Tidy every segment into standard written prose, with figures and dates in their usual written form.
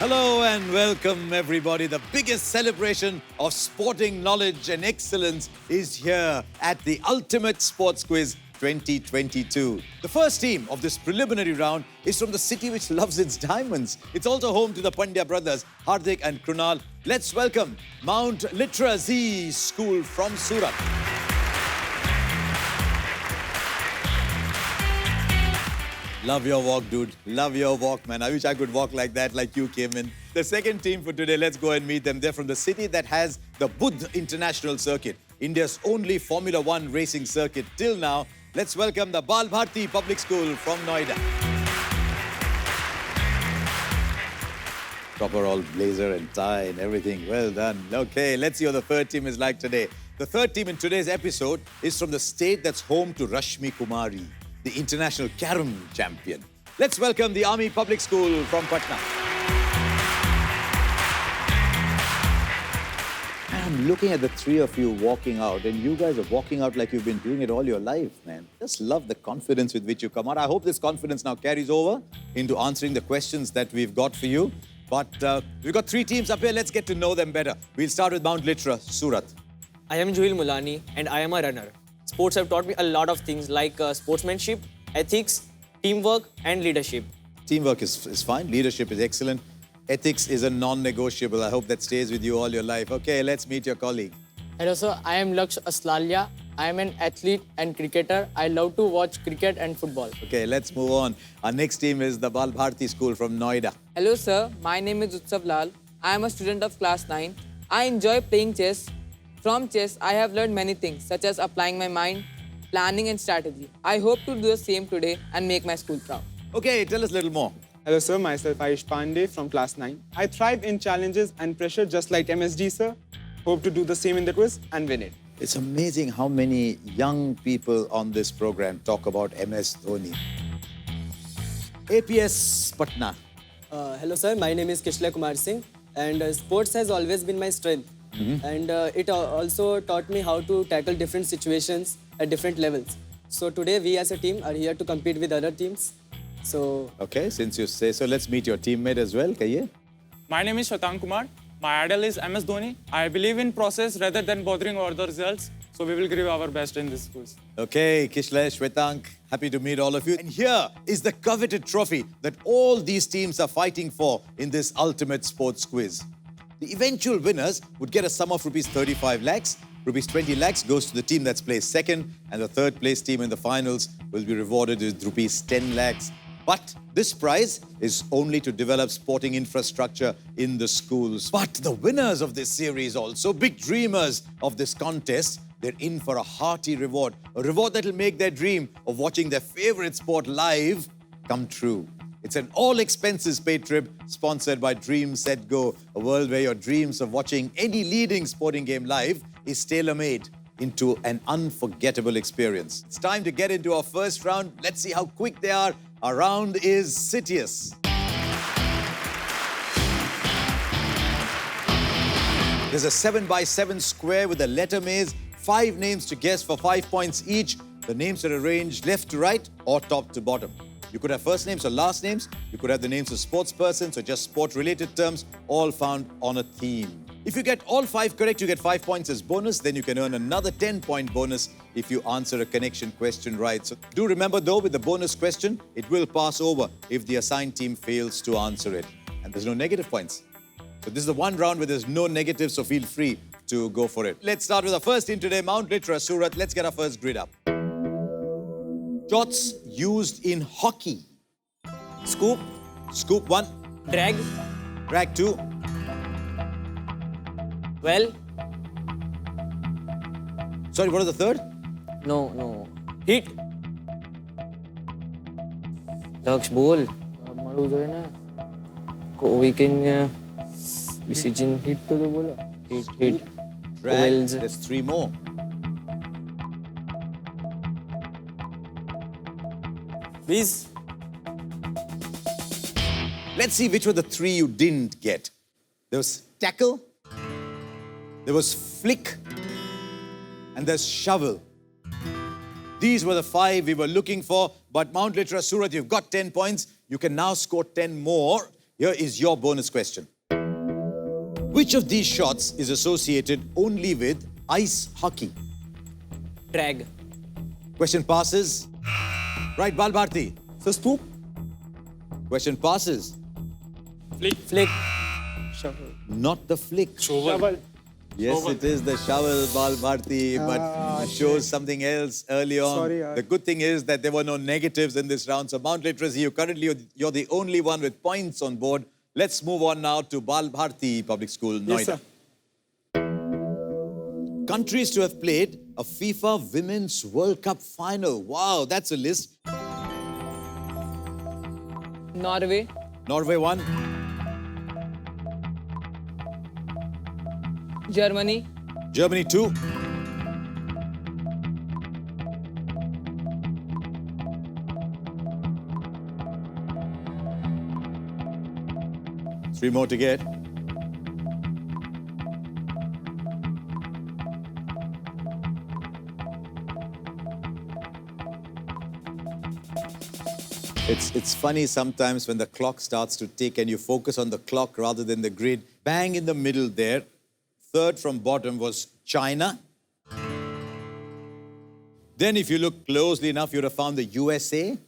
Hello and welcome everybody. The biggest celebration of sporting knowledge and excellence is here at the Ultimate Sports Quiz 2022. The first team of this preliminary round is from the city which loves its diamonds. It's also home to the Pandya brothers, Hardik and Krunal. Let's welcome Mount Litera Z School from Surat. Love your walk, dude. Love your walk, man. I wish I could walk like that, like you came in. The second team for today, let's go and meet them. They're from the city that has the Buddh International Circuit, India's only Formula One racing circuit till now. Let's welcome the Bharati Public School from Noida. Proper all blazer and tie and everything. Well done. Okay, let's see what the third team is like today. The third team in today's episode is from the state that's home to Rashmi Kumari, the international carom champion. Let's welcome the Army Public School from Patna. I'm looking at the three of you walking out, and you guys are walking out like you've been doing it all your life, man. Just love the confidence with which you come out. I hope this confidence now carries over into answering the questions that we've got for you. But we've got three teams up here. Let's get to know them better. We'll start with Mount Litera, Surat. I am Juhil Mulani and I am a runner. Sports have taught me a lot of things like sportsmanship, ethics, teamwork and leadership. Teamwork is fine. Leadership is excellent. Ethics is a non-negotiable. I hope that stays with you all your life. Okay, let's meet your colleague. Hello sir, I am Laksh Aslalia. I am an athlete and cricketer. I love to watch cricket and football. Okay, let's move on. Our next team is the Bharati School from Noida. Hello sir, my name is Utsav Lal. I am a student of class 9. I enjoy playing chess. From chess, I have learned many things such as applying my mind, planning and strategy. I hope to do the same today and make my school proud. Okay, tell us a little more. Hello sir, myself Ayush Pandey from class 9. I thrive in challenges and pressure just like MSD sir. Hope to do the same in the quiz and win it. It's amazing how many young people on this program talk about MS Dhoni. APS Patna. Hello sir, my name is Kishla Kumar Singh and sports has always been my strength. And it also taught me how to tackle different situations at different levels. So today we as a team are here to compete with other teams. So okay, since you say so, let's meet your teammate as well. Kahiye? My name is Shwetank Kumar. My idol is MS Dhoni. I believe in process rather than bothering over the results. So we will give our best in this quiz. Okay, Kishla, Shwetank, happy to meet all of you. And here is the coveted trophy that all these teams are fighting for in this ultimate sports quiz. The eventual winners would get a sum of rupees 35 lakhs. Rupees 20 lakhs goes to the team that's placed second, and the third place team in the finals will be rewarded with rupees 10 lakhs. But this prize is only to develop sporting infrastructure in the schools. But the winners of this series also, big dreamers of this contest, they're in for a hearty reward. A reward that will make their dream of watching their favorite sport live come true. It's an all-expenses-paid trip sponsored by Dream, Set, Go, a world where your dreams of watching any leading sporting game live is tailor-made into an unforgettable experience. It's time to get into our first round. Let's see how quick they are. Our round is CITIUS. There's a 7x7 square with a letter maze, 5 names to guess for 5 points each. The names are arranged left to right or top to bottom. You could have first names or last names. You could have the names of sports persons or just sport-related terms, all found on a theme. If you get all 5 correct, you get 5 points as bonus. Then you can earn another 10-point bonus if you answer a connection question right. So do remember, though, with the bonus question, it will pass over if the assigned team fails to answer it. And there's no negative points. So this is the one round where there's no negatives, so feel free to go for it. Let's start with our first team today, Mount Litera, Surat. Let's get our first grid up. Shots used in hockey. Scoop. Scoop 1. Drag, Drag 2. well, Sorry, what is the third? no, hit. Laksh, bol. मालूम जो है ना We can decision hit to the bola. Hit. Drag. Wells. There's 3 more. Please. Let's see which were the 3 you didn't get. There was tackle, there was flick, and there's shovel. These were the 5 we were looking for, but Mount Litera, Surat, you've got 10 points. You can now score 10 more Here is your bonus question. Which of these shots is associated only with ice hockey? Drag. Question passes. Right, Bharati. So spook? Question passes. Flick. Shovel. Not the flick. Shovel. Yes, it is the shovel, Bharati, but shows something else early on. Sorry, yaar. The good thing is that there were no negatives in this round. So Mount Literacy, you're the only one with points on board. Let's move on now to Bharati Public School, Noida. Yes, sir. Countries to have played a FIFA Women's World Cup final. Wow, that's a list. Norway, Norway 1, Germany, Germany 2, three more to get. It's funny sometimes when the clock starts to tick and you focus on the clock rather than the grid. Bang in the middle there. Third from bottom was China. Then if you look closely enough, you would have found the USA.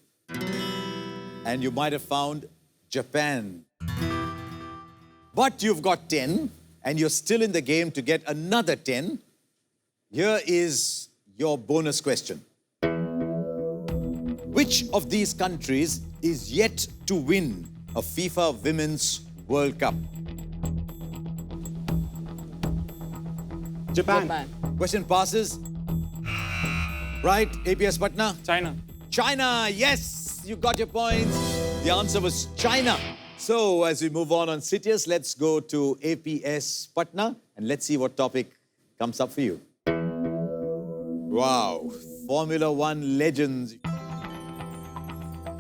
And you might have found Japan. But you've got 10, and you're still in the game to get another 10. Here is your bonus question. Which of these countries is yet to win a FIFA Women's World Cup? Japan. Question passes. Right, APS Patna? China. China, yes, you got your points. The answer was China. So as we move on CITIUS, let's go to APS Patna and let's see what topic comes up for you. Wow, Formula One legends.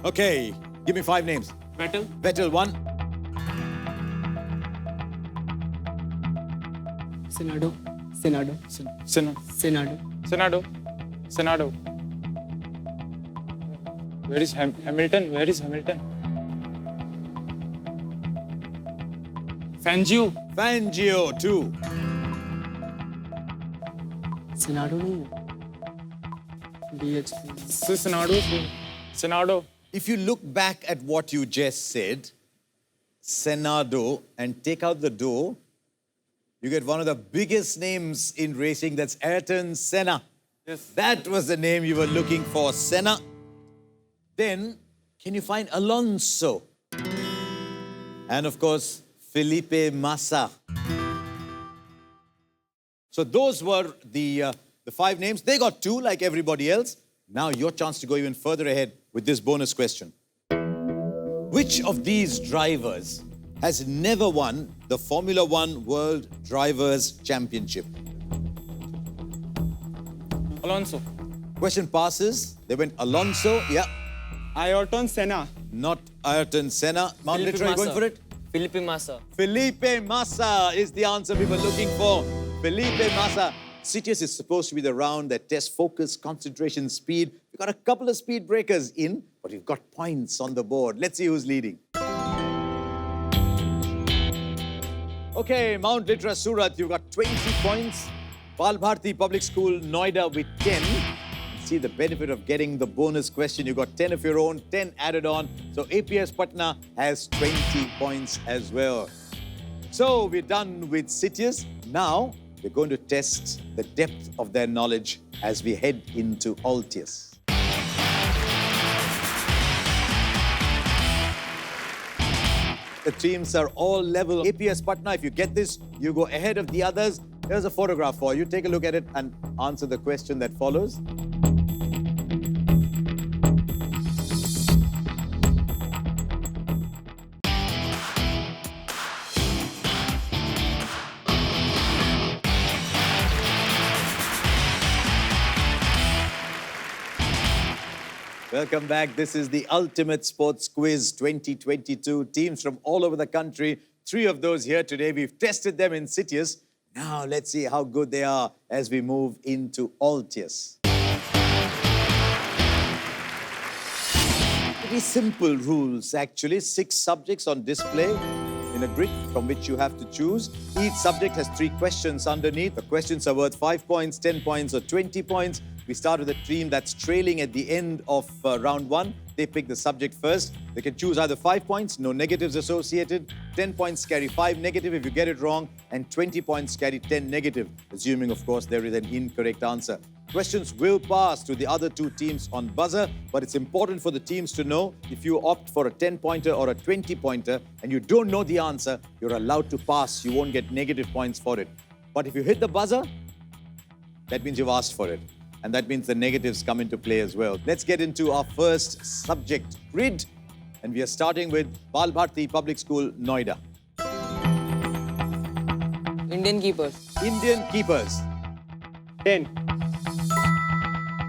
Okay, give me 5 names. Vettel, Vettel 1, Senado. Senado. Where is Hamilton? Where is Hamilton? Fangio 2, Senado नहीं है. DH. Senado. If you look back at what you just said, Senado, and take out the do, you get one of the biggest names in racing, that's Ayrton Senna. Yes. That was the name you were looking for, Senna. Then, can you find Alonso? And of course, Felipe Massa. So those were the 5 names. They got 2 like everybody else. Now your chance to go even further ahead with this bonus question. Which of these drivers has never won the Formula One World Drivers' Championship? Alonso. Question passes. They went Alonso. Yeah. Ayrton Senna. Not Ayrton Senna. Mount Felipe Litera, you going Massa. for it? Felipe Massa. Felipe Massa is the answer we were looking for. Felipe Massa. CITIUS is supposed to be the round that tests focus, concentration, speed. We've got a couple of speed breakers in, but we've got points on the board. Let's see who's leading. Okay, Mount Litera Surat, you've got 20 points. Bharati Public School, Noida with 10. See the benefit of getting the bonus question. You've got 10 of your own, 10 added on. So APS Patna has 20 points as well. So we're done with CITIUS. Now we're going to test the depth of their knowledge as we head into Altius. The teams are all level. APS Patna, if you get this, you go ahead of the others. Here's a photograph for you. Take a look at it and answer the question that follows. Welcome back. This is the Ultimate Sports Quiz 2022. Teams from all over the country. 3 of those here today. We've tested them in CITIUS. Now let's see how good they are as we move into Altius. Pretty simple rules, actually. 6 subjects on display in a grid from which you have to choose. Each subject has 3 questions underneath. The questions are worth 5 points, 10 points, or 20 points. We start with a team that's trailing at the end of round 1. They pick the subject first. They can choose either 5 points, no negatives associated, 10 points carry 5 negative if you get it wrong, and 20 points carry 10 negative, assuming, of course, there is an incorrect answer. Questions will pass to the other 2 teams on buzzer, but it's important for the teams to know if you opt for a 10-pointer or a 20-pointer and you don't know the answer, you're allowed to pass. You won't get negative points for it. But if you hit the buzzer, that means you've asked for it. And that means the negatives come into play as well. Let's get into our first subject grid. And we are starting with Bharati Public School, Noida. Indian keepers. Indian keepers. 10.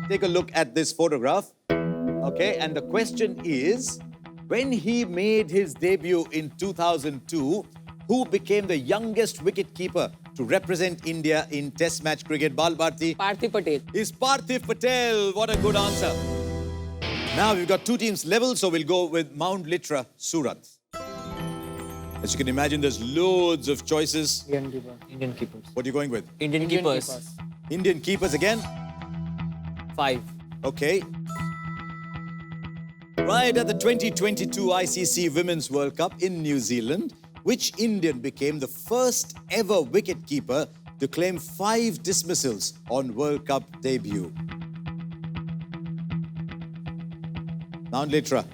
Take a look at this photograph. Okay, and the question is, when he made his debut in 2002, who became the youngest wicketkeeper to represent India in Test match cricket? Bharati. Parthiv Patel. Is Parthiv Patel. What a good answer. Now we've got 2 teams level, so we'll go with Mount Litera, Surat. As you can imagine, there's loads of choices. Indian keepers. What are you going with? Indian keepers. Indian keepers again? 5. Okay. Right at the 2022 ICC Women's World Cup in New Zealand, which Indian became the first ever wicketkeeper to claim 5 dismissals on World Cup debut? Mount Litera.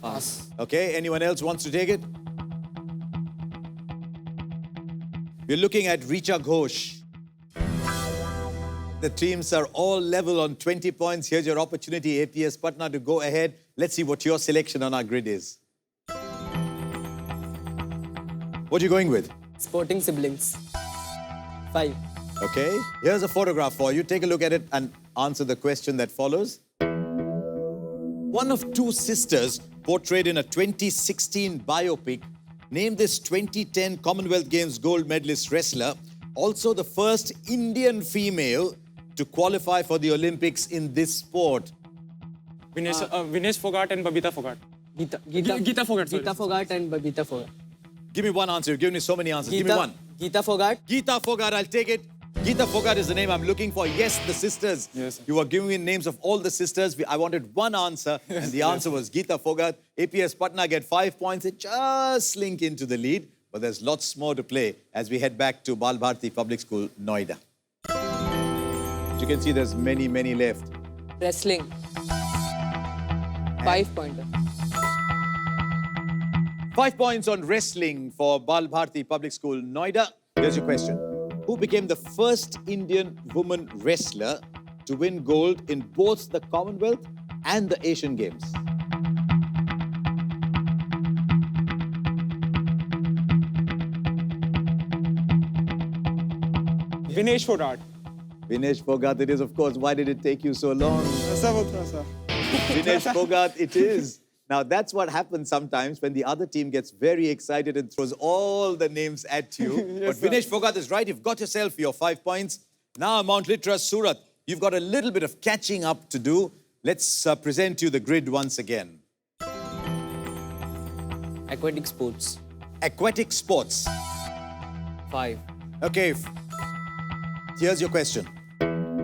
Pass. Okay, anyone else wants to take it? We're looking at Richa Ghosh. The teams are all level on 20 points. Here's your opportunity, APS Patna, to go ahead. Let's see what your selection on our grid is. What are you going with? Sporting siblings. 5. Okay, here's a photograph for you. Take a look at it and answer the question that follows. One of 2 sisters portrayed in a 2016 biopic named this 2010 Commonwealth Games gold medalist wrestler also the first Indian female to qualify for the Olympics in this sport. Vinesh Fogart and Babita Fogart. Geeta Fogart, sorry. Geeta Fogart and Babita Fogart. Give me one answer. You've given me so many answers. Give me one. Geeta Fogart. Geeta Fogart, I'll take it. Geeta Fogart is the name I'm looking for. Yes, the sisters. Yes, sir. You were giving me names of all the sisters. I wanted one answer, and the answer was Geeta Fogart. APS Patna get 5 points. It just slink into the lead, but there's lots more to play as we head back to Bharati Public School, Noida. As you can see, there's many, many left. Wrestling. 5-pointer. 5 points on wrestling for Bharati Public School, Noida. Here's your question. Who became the first Indian woman wrestler to win gold in both the Commonwealth and the Asian Games? Vinesh Fogart. Vinesh Fogart it is, of course. Why did it take you so long? Vinesh Fogart it is. Now, that's what happens sometimes when the other team gets very excited and throws all the names at you. Yes, but Vinesh Fogart is right. You've got yourself your 5 points. Now, Mount Litera, Surat, you've got a little bit of catching up to do. Let's present you the grid once again. Aquatic sports. Aquatic sports. 5. Okay, here's your question.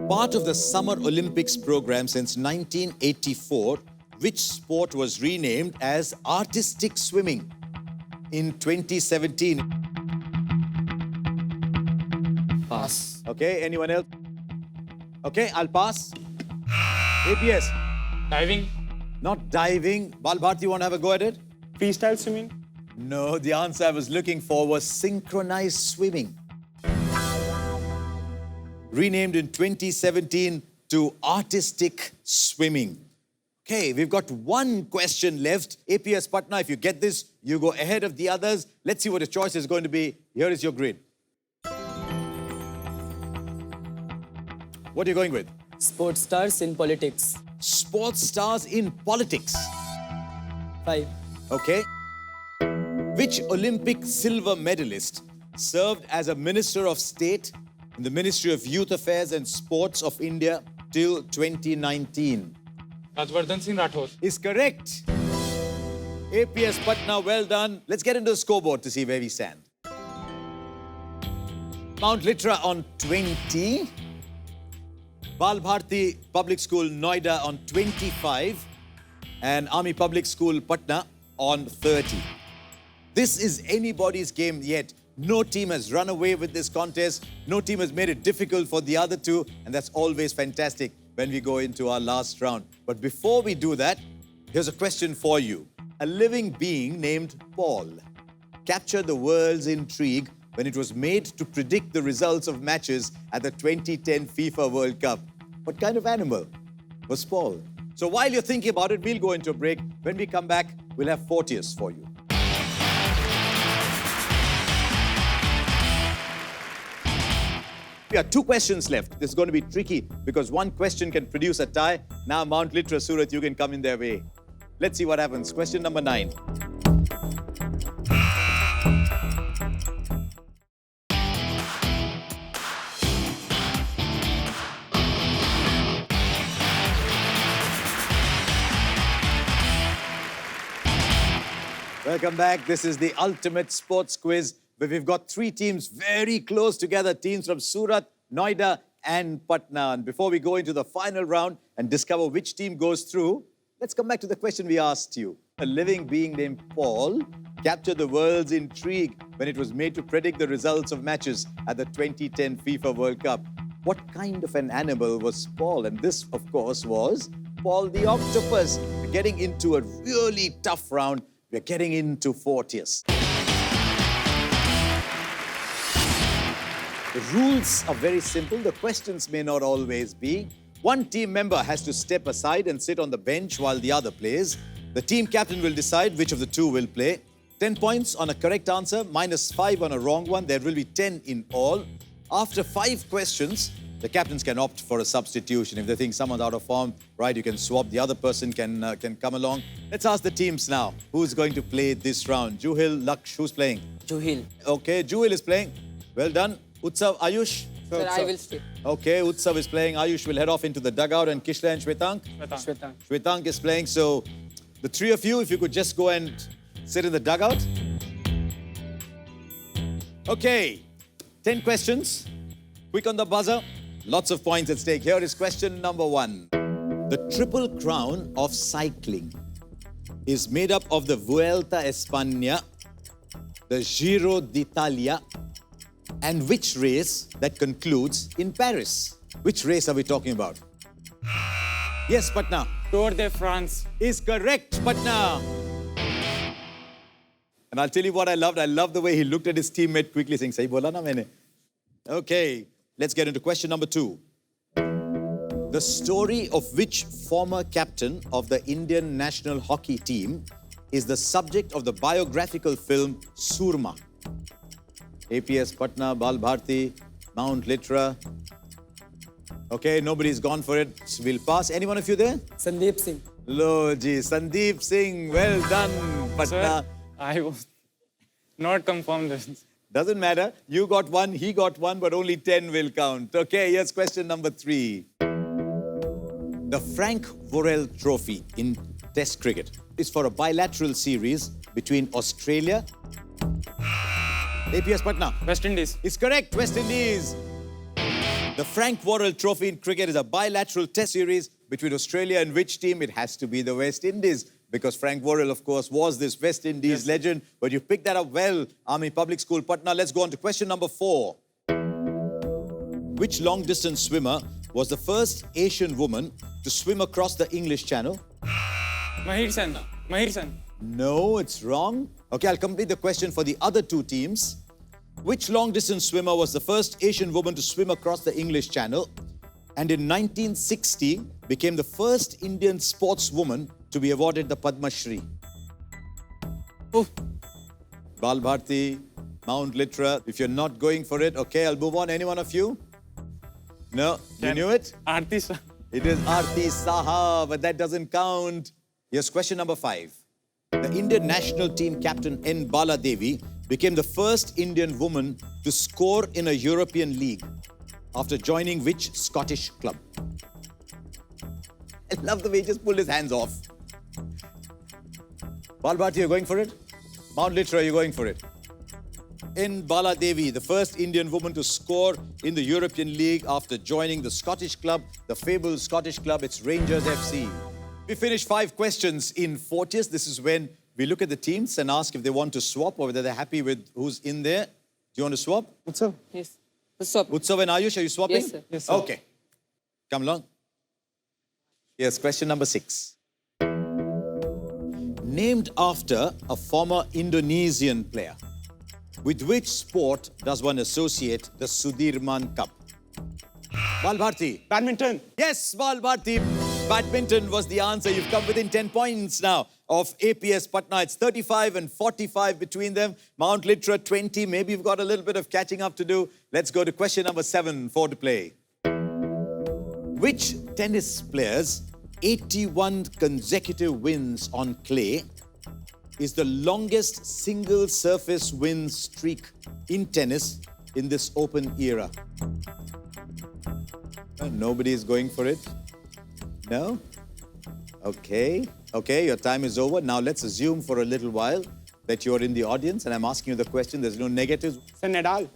Part of the Summer Olympics program since 1984, which sport was renamed as artistic swimming in 2017? Pass. Okay, anyone else? Okay, I'll pass. APS, Diving. not diving. Bharati, you want to have a go at it? Freestyle swimming. No, the answer I was looking for was synchronized swimming. Renamed in 2017 to artistic swimming. Okay, we've got one question left. APS Patna, if you get this, you go ahead of the others. Let's see what the choice is going to be. Here is your grid. What are you going with? Sports stars in politics. Sports stars in politics. 5. Okay. Which Olympic silver medalist served as a Minister of State in the Ministry of Youth Affairs and Sports of India till 2019? Rajvardhan Singh Rathore. Is correct. APS Patna, well done. Let's get into the scoreboard to see where we stand. Mount Litera on 20. Bharati Public School, Noida on 25. And Army Public School, Patna on 30. This is anybody's game yet. No team has run away with this contest. No team has made it difficult for the other two. And that's always fantastic when we go into our last round. But before we do that, here's a question for you. A living being named Paul captured the world's intrigue when it was made to predict the results of matches at the 2010 FIFA World Cup. What kind of animal was Paul? So while you're thinking about it, we'll go into a break. When we come back, we'll have Forties for you. We have 2 questions left. This is going to be tricky because one question can produce a tie. Now, Mount Litera, Surat, you can come in their way. Let's see what happens. Question number 9. Welcome back. This is the ultimate sports quiz, where we've got 3 teams very close together, teams from Surat, Noida and Patna. And before we go into the final round and discover which team goes through, let's come back to the question we asked you. A living being named Paul captured the world's intrigue when it was made to predict the results of matches at the 2010 FIFA World Cup. What kind of an animal was Paul? And this, of course, was Paul the octopus. We're getting into a really tough round. We're getting into Forties. The rules are very simple. The questions may not always be. One team member has to step aside and sit on the bench while the other plays. The team captain will decide which of the two will play. 10 points on a correct answer, -5 on a wrong one. There will be 10 in all. After 5 questions, the captains can opt for a substitution. If they think someone's out of form, right, you can swap. The other person can come along. Let's ask the teams now. Who's going to play this round? Juhil, Laksh, who's playing? Juhil. Okay, Juhil is playing. Well done. Utsav, Ayush? Sir, I will stay. Okay, Utsav is playing. Ayush will head off into the dugout. And Kishla and Shwetank? Shwetank. Shwetank is playing. So the 3 of you, if you could just go and sit in the dugout. Okay, 10 questions. Quick on the buzzer. Lots of points at stake. Here is question number 1. The Triple Crown of cycling is made up of the Vuelta a España, the Giro d'Italia, and which race that concludes in Paris? Which race are we talking about? Yes, Patna. Tour de France. Is correct, Patna. And I'll tell you what I loved. I loved the way he looked at his teammate quickly saying, Sahi bola na maine. Okay, let's get into question number 2. The story of which former captain of the Indian national hockey team is the subject of the biographical film Surma? APS Patna, Bharati, Mount Litera. Okay, nobody's gone for it. So we'll pass. Any one of you there? Sandeep Singh. Lo ji, Sandeep Singh. Well done, Patna. Sir, I was not confirmed this. Doesn't matter. You got 1, he got 1, but only 10 will count. Okay, here's question number 3. The Frank Worrell Trophy in Test cricket is for a bilateral series between Australia. APS Patna. West Indies. Is correct, West Indies. The Frank Worrell Trophy in cricket is a bilateral test series between Australia and which team? It has to be the West Indies, because Frank Worrell, of course, was this West Indies legend. But you picked that up well, Army Public School, Patna. Let's go on to question number 4. Which long-distance swimmer was the first Asian woman to swim across the English Channel? Mahir Sen. Mahir Sen. No, it's wrong. Okay, I'll complete the question for the other 2 teams. Which long-distance swimmer was the first Asian woman to swim across the English Channel and in 1960 became the first Indian sportswoman to be awarded the Padma Shri? Bharati, Mount Litera. If you're not going for it, okay, I'll move on. Any one of you? No? You knew it? Aarti sir. It is Aarti Saha, but that doesn't count. Here's question number 5. The Indian national team captain N. Baladevi became the first Indian woman to score in a European league after joining which Scottish club? I love the way he just pulled his hands off. Bharati, you're going for it? Mount Litera, you're going for it? In Bala Devi, the first Indian woman to score in the European League after joining the Scottish club, the fabled Scottish club, it's Rangers FC. We finished 5 questions in Forties. This is when we look at the teams and ask if they want to swap or whether they're happy with who's in there. Do you want to swap? Utsav? Yes. Let's swap. Utsav and Ayush, are you swapping? Yes, sir. Yes, sir. Okay. Come along. Here's question number 6. Named after a former Indonesian player, with which sport does one associate the Sudirman Cup? Bharati. Badminton. Yes, Bharati. Badminton was the answer. You've come within 10 points now of APS Patna. It's 35 and 45 between them. Mount Litera 20. Maybe you've got a little bit of catching up to do. Let's go to question number 7 for to play. Which tennis player's 81 consecutive wins on clay is the longest single surface win streak in tennis in this open era? Nobody is going for it? No? Okay. Okay, your time is over. Now let's assume for a little while that you're in the audience and I'm asking you the question. There's no negatives. Sir Nadal.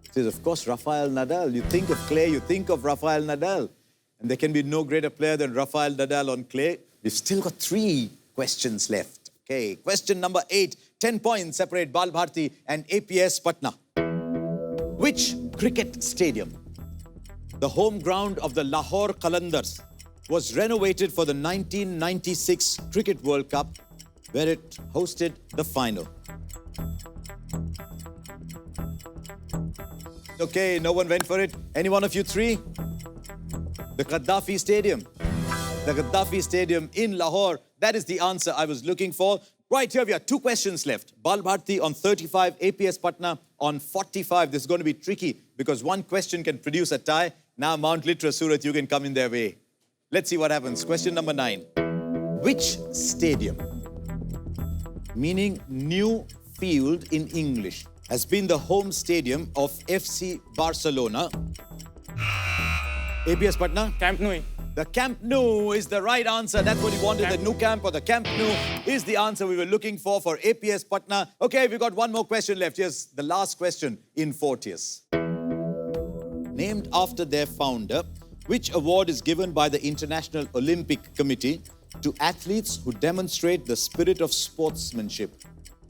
It is, of course, Rafael Nadal. You think of clay, you think of Rafael Nadal. And there can be no greater player than Rafael Nadal on clay. We've still got 3 questions left. Okay, question number 8. 10 points separate Bharati and APS Patna. Which cricket stadium, the home ground of the Lahore Qalandars, was renovated for the 1996 Cricket World Cup, where it hosted the final? Okay, no one went for it. Any one of you 3? The Gaddafi Stadium. The Gaddafi Stadium in Lahore. That is the answer I was looking for. Right, here we are. 2 questions left. Bharati on 35, APS Patna on 45. This is going to be tricky because 1 question can produce a tie. Now Mount Litera, Surat, you can come in their way. Let's see what happens. Question number 9. Which stadium, meaning new field in English, has been the home stadium of FC Barcelona? APS Patna? Camp Nou. The Camp Nou is the right answer. That's what you wanted. The Nou Camp or the Camp Nou is the answer we were looking for APS Patna. Okay, we've got 1 more question left. Here's the last question in Forties. Named after their founder, which award is given by the International Olympic Committee to athletes who demonstrate the spirit of sportsmanship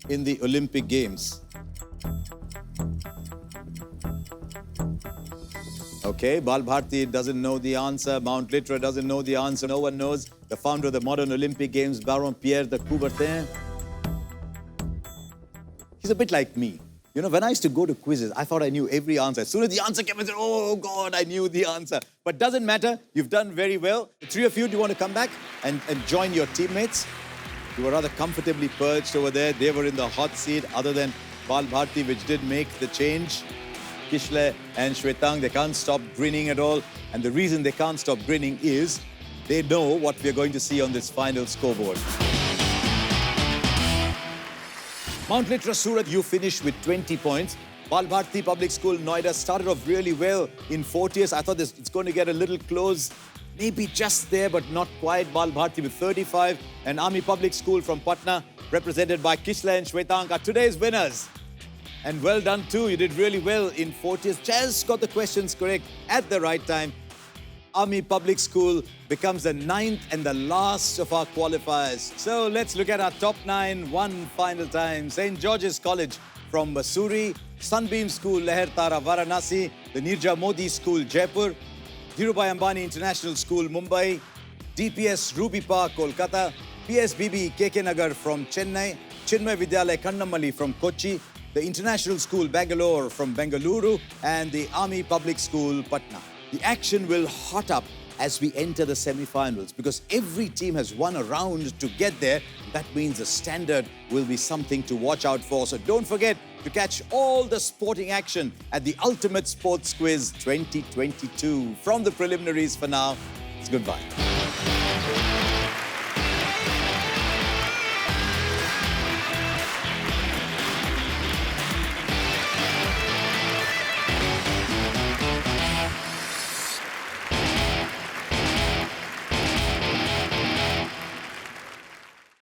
in the Olympic Games? Okay, Bharati doesn't know the answer. Mount Litera doesn't know the answer. No one knows. The founder of the modern Olympic Games, Baron Pierre de Coubertin. He's a bit like me. You know, when I used to go to quizzes, I thought I knew every answer. As soon as the answer came, I said, oh God, I knew the answer. But doesn't matter. You've done very well. The 3 of you, do you want to come back and join your teammates? You were rather comfortably perched over there. They were in the hot seat, other than Bharati, which did make the change. Kishle and Shwetang, they can't stop grinning at all. And the reason they can't stop grinning is they know what we're going to see on this final scoreboard. Mount Litera, Surat, you finished with 20 points. Bharati Public School, Noida started off really well in Forties. I thought it's going to get a little close. Maybe just there, but not quite. Bharati with 35. And Army Public School from Patna, represented by Kishle and Shwetang, are today's winners. And well done too, you did really well in Forties. Just got the questions correct at the right time. Army Public School becomes the 9th and the last of our qualifiers. So let's look at our top 9 one final time. St. George's College from Mussoorie, Sunbeam School, Lehertara, Varanasi, the Nirja Modi School, Jaipur, Dhirubhai Ambani International School, Mumbai, DPS Ruby Park, Kolkata, PSBB KK Nagar from Chennai, Chinmay Vidyalaya Kannamalli from Kochi, the International School Bangalore from Bengaluru, and the Army Public School Patna. The action will hot up as we enter the semi-finals because every team has won a round to get there. That means the standard will be something to watch out for. So don't forget to catch all the sporting action at the Ultimate Sports Quiz 2022. From the preliminaries for now, it's goodbye.